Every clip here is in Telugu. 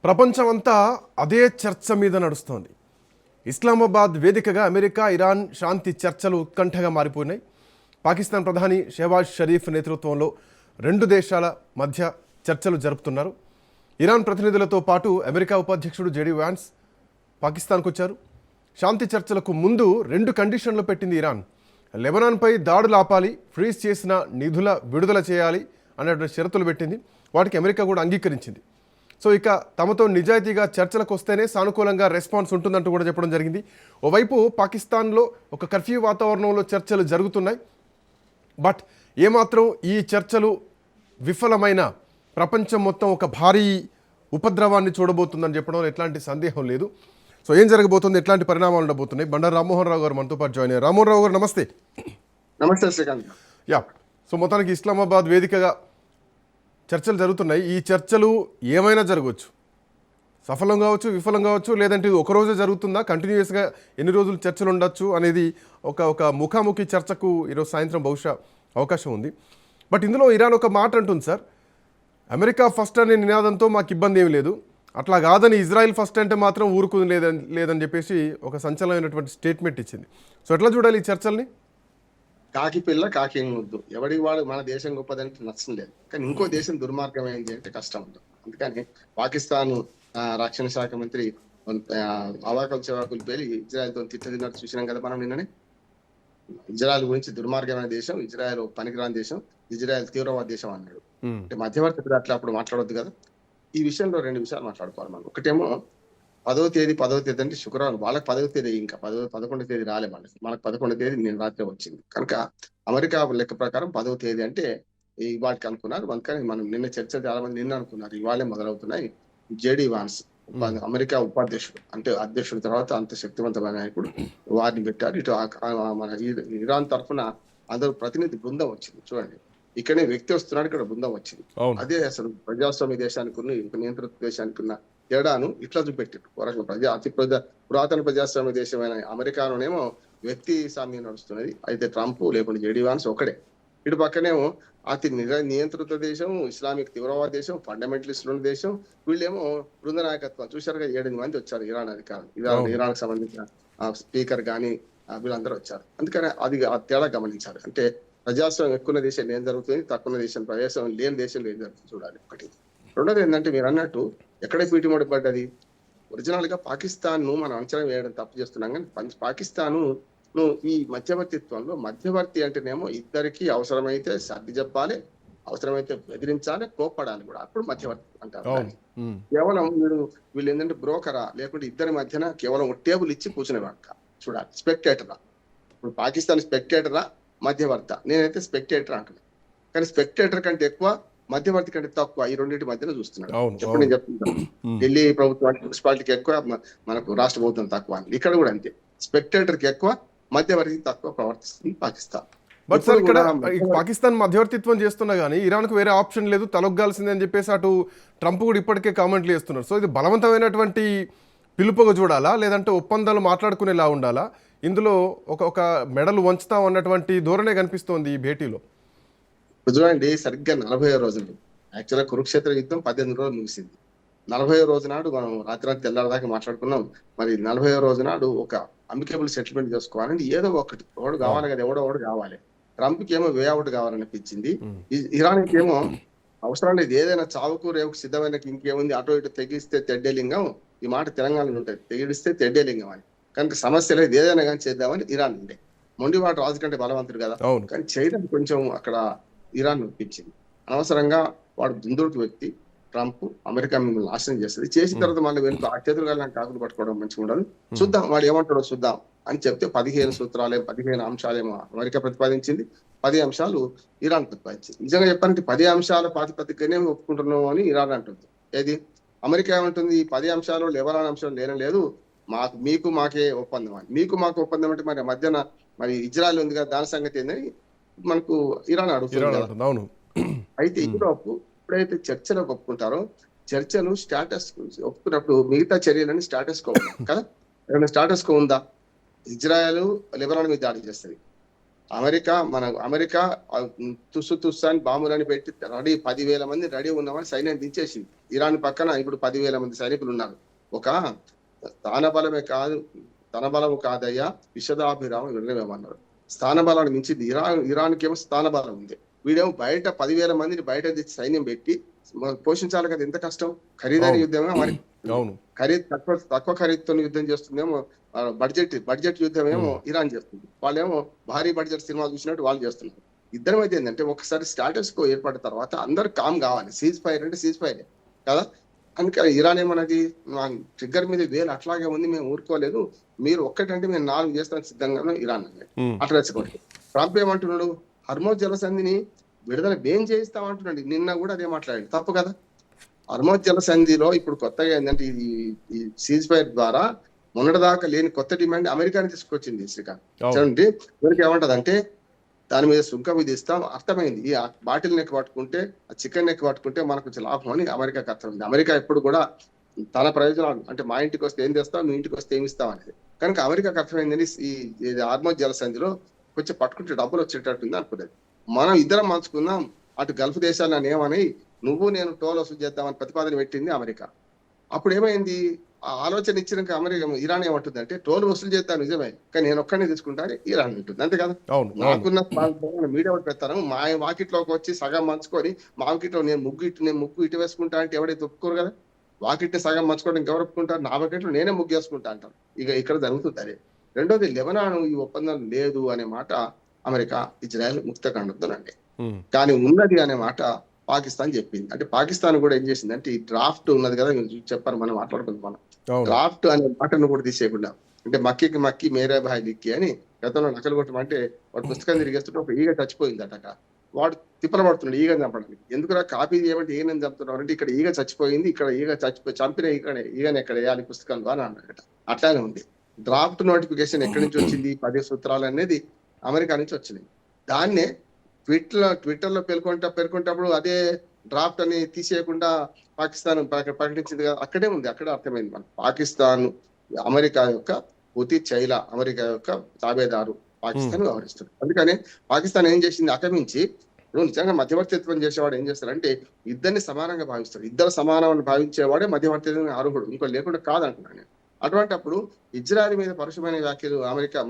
ప్రపంచమంతా అదే చర్చ మీద నడుస్తోంది. ఇస్లామాబాద్ వేదికగా అమెరికా ఇరాన్ శాంతి చర్చలు ఉత్కంఠగా మారిపోయినాయి. పాకిస్తాన్ ప్రధాని షెహబాజ్ షరీఫ్ నేతృత్వంలో రెండు దేశాల మధ్య చర్చలు జరుపుతున్నారు. ఇరాన్ ప్రతినిధులతో పాటు అమెరికా ఉపాధ్యక్షుడు జెడీ వ్యాన్స్ పాకిస్తాన్కు వచ్చారు. శాంతి చర్చలకు ముందు రెండు కండిషన్లు పెట్టింది ఇరాన్. లెబనాన్పై దాడులు ఆపాలి, ఫ్రీజ్ చేసిన నిధుల విడుదల చేయాలి అనేటువంటి షరతులు పెట్టింది. వాటికి అమెరికా కూడా అంగీకరించింది. సో ఇక తమతో నిజాయితీగా చర్చలకు వస్తేనే సానుకూలంగా రెస్పాన్స్ ఉంటుందంటూ కూడా చెప్పడం జరిగింది. ఓవైపు పాకిస్తాన్లో ఒక కర్ఫ్యూ వాతావరణంలో చర్చలు జరుగుతున్నాయి. బట్ ఏమాత్రం ఈ చర్చలు విఫలమైన ప్రపంచం మొత్తం ఒక భారీ ఉపద్రవాన్ని చూడబోతుందని చెప్పడంలో ఎట్లాంటి సందేహం లేదు. సో ఏం జరగబోతుంది, ఎట్లాంటి పరిణామాలు ఉండబోతున్నాయి? బండారు రామ్మోహన్ రావు గారు మనతో పాటు జాయిన్ అయ్యారు. రామ్మోహన్ రావు గారు నమస్తే. నమస్తే శ్రీకాంత్. యా, సో మొత్తానికి ఇస్లామాబాద్ వేదికగా చర్చలు జరుగుతున్నాయి. ఈ చర్చలు ఏమైనా జరగవచ్చు, సఫలం కావచ్చు, విఫలం కావచ్చు, లేదంటే ఇది ఒకరోజే జరుగుతుందా, కంటిన్యూస్గా ఎన్ని రోజులు చర్చలు ఉండొచ్చు అనేది ఒక ముఖాముఖి చర్చకు ఈరోజు సాయంత్రం బహుశా అవకాశం ఉంది. బట్ ఇందులో ఇరాన్ ఒక మాట అంటుంది, సార్ అమెరికా ఫస్ట్ అనే నినాదంతో మాకు ఇబ్బంది ఏమి లేదు, అట్లా కాదని ఇజ్రాయెల్ ఫస్ట్ అంటే మాత్రం ఊరుకుంది లేదని చెప్పేసి ఒక సంచలనమైనటువంటి స్టేట్మెంట్ ఇచ్చింది. సో ఎట్లా చూడాలి ఈ చర్చల్ని? కాకి పిల్ల కాకి ముద్దు, ఎవడికి వాడు మన దేశం గొప్పదంటే నచ్చం లేదు, కానీ ఇంకో దేశం దుర్మార్గమైంది అంటే కష్టం ఉంటుంది. అందుకని పాకిస్తాన్ రక్షణ శాఖ మంత్రి అవాకులు చెవాకులు పేలి ఇజ్రాయెల్తో తిట్టినట్టు చూసినాం కదా మనం నిన్ననే. ఇజ్రాయెల్ గురించి దుర్మార్గమైన దేశం, ఇజ్రాయెల్ పనికిరాని దేశం, ఇజ్రాయెల్ తీవ్రవాద దేశం అన్నాడు. అంటే మధ్యవర్తి అట్లా అప్పుడు మాట్లాడొద్దు కదా. ఈ విషయంలో రెండు విషయాలు మాట్లాడుకోవాలి మనం. ఒకటేమో 10వ తేదీ అంటే శుక్రవారం, వాళ్ళకి 10వ తేదీ, ఇంకా 11వ తేదీ రాలే మనకు 11వ తేదీ నేను రాత్రి వచ్చింది. కనుక అమెరికా లెక్క ప్రకారం 10వ తేదీ అంటే ఇవాళకి అనుకున్నారు. అందుకని మనం నిన్న చర్చ చాలా మంది నిన్న అనుకున్నారు, ఇవాళే మొదలవుతున్నాయి. జేడీ వాన్స్ అమెరికా ఉపాధ్యక్షుడు, అంటే అధ్యక్షుడి తర్వాత అంత శక్తివంతమైన నాయకుడు, వారిని పెట్టారు. ఇటు మన ఇరాన్ తరఫున అందరూ ప్రతినిధి బృందం వచ్చింది. చూడండి, ఇక్కడే వ్యక్తి వస్తున్నాడు, ఇక్కడ బృందం వచ్చింది. అదే అసలు ప్రజాస్వామ్య దేశానికి ఉన్న నియంత్రిత దేశానికి ఉన్న తేడాను ఇట్లా చూపెట్టారు. పురాతన ప్రజాస్వామ్య దేశమైన అమెరికాలోనేమో వ్యక్తి స్వామ్యం నడుస్తున్నది, అయితే ట్రంప్ లేకుండా జేడీ వాన్స్ ఒకడే. ఇటు పక్కనేమో అతి నియంత్రిత దేశం, ఇస్లామిక్ తీవ్రవాద దేశం, ఫండమెంటలిస్టుల దేశం. వీళ్ళేమో బృంద నాయకత్వం చూశారుగా, 7 మంది వచ్చారు ఇరాన్ అధికారులు, ఇరాన్ సంబంధించిన స్పీకర్ కానీ వీళ్ళందరూ వచ్చారు. అందుకని అది తేడా గమనించాలి. అంటే ప్రజాస్వామ్యం ఎక్కువ దేశంలో ఏం జరుగుతుంది, తక్కువ దేశం ప్రజాస్వామ్యం లేని దేశంలో ఏం జరుగుతుంది చూడాలి ఒకటి. రెండోది ఏంటంటే, మీరు అన్నట్టు ఎక్కడే పీటిమడి పడ్డది. ఒరిజినల్ గా పాకిస్తాన్ ను మనం అంచనా వేయడం తప్పు చేస్తున్నాం, కానీ పాకిస్తాను ఈ మధ్యవర్తిత్వంలో, మధ్యవర్తి అంటేనేమో ఇద్దరికి అవసరమైతే సర్ది చెప్పాలి, అవసరమైతే బెదిరించాలి, కోప్పడాలి కూడా, అప్పుడు మధ్యవర్తి అంటారు. కేవలం వీళ్ళు ఏంటంటే బ్రోకరా, లేకుంటే ఇద్దరి మధ్యన కేవలం టేబుల్ ఇచ్చి కూర్చునేవాడు చూడాలి. స్పెక్టేటరా, ఇప్పుడు పాకిస్తాన్ స్పెక్టేటరా మధ్యవర్త? నేనైతే స్పెక్టేటర్ అంటున్నాను, కానీ స్పెక్టేటర్ కంటే ఎక్కువ, మధ్యవర్తి కంటే తక్కువ, ఈ రెండింటి మధ్యన చూస్తున్నాడు. ఎప్పుడు నేను చెప్తున్నాను, ఢిల్లీ ప్రభుత్వానికి మున్సిపాలిటీకి ఎక్కువ, మనకు రాష్ట్ర ప్రభుత్వం తక్కువ. ఇక్కడ కూడా అంతే, స్పెక్టేటర్ కి ఎక్కువ, మధ్యవర్తికి తక్కువ ప్రవర్తిస్తుంది పాకిస్తాన్. బట్ సార్ ఇక్కడ పాకిస్తాన్ మధ్యవర్తిత్వం చేస్తున్నా కానీ ఇరాన్కు వేరే ఆప్షన్ లేదు, తలొగ్గాల్సిందే అని చెప్పేసి అటు ట్రంప్ కూడా ఇప్పటికే కామెంట్లు చేస్తున్నారు. సో ఇది బలవంతమైనటువంటి పిలుపుగా చూడాలా, లేదంటే ఒప్పందాలు మాట్లాడుకునేలా ఉండాలా? ఇందులో ఒక మెడలు వంచుతాం అన్నటువంటి ధోరణే కనిపిస్తోంది ఈ భేటీలో. చూడండి, సరిగ్గా 40వ రోజులు, యాక్చువల్గా కురుక్షేత్ర యుద్ధం 18 రోజులు ముగిసింది. 40వ రోజు నాడు మనం రాత్రి తెల్లారదాకా మాట్లాడుకున్నాం. మరి 40వ రోజు నాడు ఒక అమికబుల్ సెటిల్మెంట్ చేసుకోవాలంటే ఏదో ఒకటి ఎవడు కావాలి కదా, ఎవడో కావాలి. ట్రంప్కి ఏమో వే అవుట్ కావాలనిపించింది, ఇరాన్కి ఏమో అవసరం లేదు, ఏదైనా చావుకు రేవుకు సిద్ధమైన ఇంకేముంది, అటు ఇటు తెగిస్తే తెడ్డేలింగం, ఈ మాట తెలంగాణలో ఉంటుంది, తెగిడిస్తే తెడ్డేలింగం అని. కనుక సమస్య లేదు, ఏదైనా కానీ చేద్దామని ఇరాన్ ఉండే. మొండివాడు రాజు కంటే బలవంతుడు కదా, కానీ చేయడం కొంచెం అక్కడ ఇరాన్ ఒప్పించింది. అనవసరంగా వాడు దుందుడుకు వ్యక్తి ట్రంప్, అమెరికా మిమ్మల్ని నాశనం చేస్తుంది, చేసిన తర్వాత మళ్ళీ వెనుక ఆ చేతులు నాకు కాకులు పట్టుకోవడం మంచిగా ఉండదు, చూద్దాం వాడు ఏమంటాడో చూద్దాం అని చెప్తే 15 సూత్రాలేమో 15 అంశాలేమో అమెరికా ప్రతిపాదించింది, 10 అంశాలు ఇరాన్ ప్రతిపాదించింది. నిజంగా చెప్పాలంటే 10 అంశాల ప్రాతిపదికనే ఒప్పుకుంటున్నాం అని ఇరాన్ అంటుంది. ఏది అమెరికా ఏమంటుంది, ఈ 10 అంశాలు లెవరాన్ అంశం లేనలేదు, మీకు మాకే ఒప్పందం అని. మీకు మాకు ఒప్పందం అంటే మరి మధ్యన మరి ఇజ్రాయెల్ ఉంది కదా, దాని సంగతి ఏందని మనకు ఇరాన్ అడుగుతుంది. అయితే ఈరోపు ఎప్పుడైతే చర్చలకు ఒప్పుకుంటారో, చర్చలు స్టాటస్ ఒప్పుకున్నప్పుడు మిగతా చర్యలని స్టాటస్ కో కదా. ఏమైనా స్టాటస్ కో ఉందా? ఇజ్రాయెల్ లెబనాన్ మీద దాడి చేస్తుంది, అమెరికా తుస్సు అని బాంబులని పెట్టి రెడీ 10,000 మంది రెడీ ఉన్నామని సైన్యం దించేసింది. ఇరాన్ పక్కన ఇప్పుడు 10,000 మంది సైనికులు ఉన్నారు. ఒక తన బలము కాదయ్యా విషదాభిరామం వినవేమన్నారు. స్థాన బలాన్ని మించింది ఇరాన్కి ఏమో స్థాన బలం ఉంది. వీడేమో బయట 10,000 మందిని బయట తెచ్చి సైన్యం పెట్టి పోషించాలి కదా, ఎంత కష్టం. ఖరీదైన యుద్ధమే మరి తక్కువ ఖరీదుతో యుద్ధం చేస్తుందేమో బడ్జెట్ యుద్ధం ఏమో ఇరాన్ చేస్తుంది. వాళ్ళేమో భారీ బడ్జెట్ సినిమా చూసినట్టు వాళ్ళు చేస్తున్నారు. ఇద్దరం అయితే ఏంటంటే ఒకసారి స్టాటస్ కో ఏర్పడిన తర్వాత అందరు కామ్ కావాలి. సీజ్ ఫైర్ అంటే సీజ్ ఫైర్ కదా. అందుకని ఇరాన్ ఏమన్నది, ట్రిగ్గర్ మీద వేలు అట్లాగే ఉంది, మేము ఊరుకోలేదు, మీరు ఒక్కటంటే మేము 4 చేస్తానికి సిద్ధంగా ఇరాన్ అన్నాడు. అట్లా రెచ్చగొట్టి ట్రంప్ ఏమంటున్నాడు, హర్మోజ్ జలసంధిని విడుదల ఏం చేయిస్తామంటున్నాడు. నిన్న కూడా అదే మాట్లాడాడు. తప్పు కదా. హర్మోజ్ జలసంధిలో ఇప్పుడు కొత్తగా ఏంటంటే ఈ సీజ్ ఫైర్ ద్వారా మొన్నటిదాకా లేని కొత్త డిమాండ్ అమెరికాని తీసుకొచ్చింది శ్రీకాంత్. చూడండి ఇవరికి ఏమంటది అంటే దాని మీద సుంకం విధిస్తాం. అర్థమైంది, ఈ బాటిల్ నెక్ పట్టుకుంటే ఆ చికెన్ నెక్ పట్టుకుంటే మనకు కొంచెం లాభం అని అమెరికాకి అర్థమైంది. అమెరికా ఎప్పుడు కూడా తన ప్రయోజనాలు అంటే మా ఇంటికి వస్తే ఏం చేస్తాం, మీ ఇంటికి వస్తే ఏమి ఇస్తాం అనేది. కనుక అమెరికాకి అర్థమైందని ఈ హార్మోజ్ జలసంధిలో కొంచెం పట్టుకుంటే డబ్బులు వచ్చేటట్టుంది అనుకునేది. మనం ఇద్దరం మంచుకుందాం, అటు గల్ఫ్ దేశాలు నన్ను ఏమని నువ్వు నేను టోల్ వసూలు చేద్దామని ప్రతిపాదన పెట్టింది అమెరికా. అప్పుడు ఏమైంది, ఆ ఆలోచన ఇచ్చినాక ఇరాన్ ఏమంటుంది అంటే టోల్ వసూలు చేద్దాం నిజమే, కానీ నేను ఒక్కడిని తీసుకుంటాను ఇరాన్ ఉంటుంది. అంతే కదా. నాకున్న మీడియా ఒకటి పెడతాను, మా వాకిట్లోకి వచ్చి సగం మంచుకొని మా వాకిట్లో నేను ముగ్గు ఇటు వేసుకుంటా అంటే ఎవడైతే ఒప్పుకోరు కదా. వాకిట్ని సగం మంచుకోవడం ఎవరు ఒప్పుకుంటారు, నా వాకిట్లో నేనే ముగ్గు వేసుకుంటా అంటారు. ఇక్కడ జరుగుతుంది అదే. రెండోది లెబనాన్ ఈ ఒప్పందం లేదు అనే మాట అమెరికా ఇజ్రాయెల్ ముక్త ఖండుతుందండి. కానీ ఉన్నది అనే మాట పాకిస్తాన్ చెప్పింది. అంటే పాకిస్తాన్ కూడా ఏం చేసింది అంటే ఈ డ్రాఫ్ట్ ఉన్నది కదా, చెప్పారు మనం మాట్లాడుకుందాం. మనం డ్రాఫ్ట్ అనే మాటను కూడా తీసేయకుండా అంటే మక్కి మేరే భాయ్ లిక్కి అని గతంలో నకలు కొట్టమంటే వాడు పుస్తకం తిరిగేస్తుంటే ఒక ఈగ చచ్చిపోయింది అట. వాడు తిప్పలు పడుతున్నాడు ఈగని చంపడానికి. ఎందుకురా కాపీ చేయమంటే ఈగని చంపుతున్నావు అంటే ఇక్కడ ఈగ చచ్చిపోయింది, ఇక్కడ ఈగ చంపిన ఈగని ఎక్కడ వేయాలి పుస్తకంలో అని అన్నాడట. అట్లానే ఉంది. డ్రాఫ్ట్ నోటిఫికేషన్ ఎక్కడి నుంచి వచ్చింది, 10 సూత్రాలు అనేది అమెరికా నుంచి వచ్చినాయి. దాన్నే ట్విట్టర్లో పేర్కొంటప్పుడు అదే డ్రాఫ్ట్ అని తీసేయకుండా పాకిస్తాన్ ప్రకటించింది కదా, అక్కడే ఉంది. అక్కడే అర్థమైంది మనం పాకిస్తాన్ అమెరికా యొక్క పూర్తి చైల అమెరికా యొక్క తాబేదారు పాకిస్తాన్ వ్యవహరిస్తుంది. అందుకని పాకిస్తాన్ ఏం చేసింది, అకమించి ఇప్పుడు నిజంగా మధ్యవర్తిత్వం చేసేవాడు ఏం చేస్తారంటే ఇద్దరిని సమానంగా భావిస్తాడు. ఇద్దరు సమానం భావించేవాడే మధ్యవర్తిత్వం అర్హుడు, ఇంకో లేకుండా కాదంటున్నాను. అటువంటి అప్పుడు ఇజ్రాయెల్ మీద పరుషమైన వ్యాఖ్యలు అమెరికా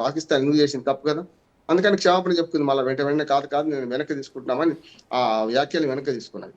పాకిస్తాన్ ఎందుకు చేసింది, తప్పు కదా. అందుకని క్షమాపణ చెప్పుకుంది. మళ్ళీ వెంటనే కాదు నేను వెనక్కి తీసుకుంటున్నామని ఆ వ్యాఖ్యలు వెనక్కి తీసుకున్నాను.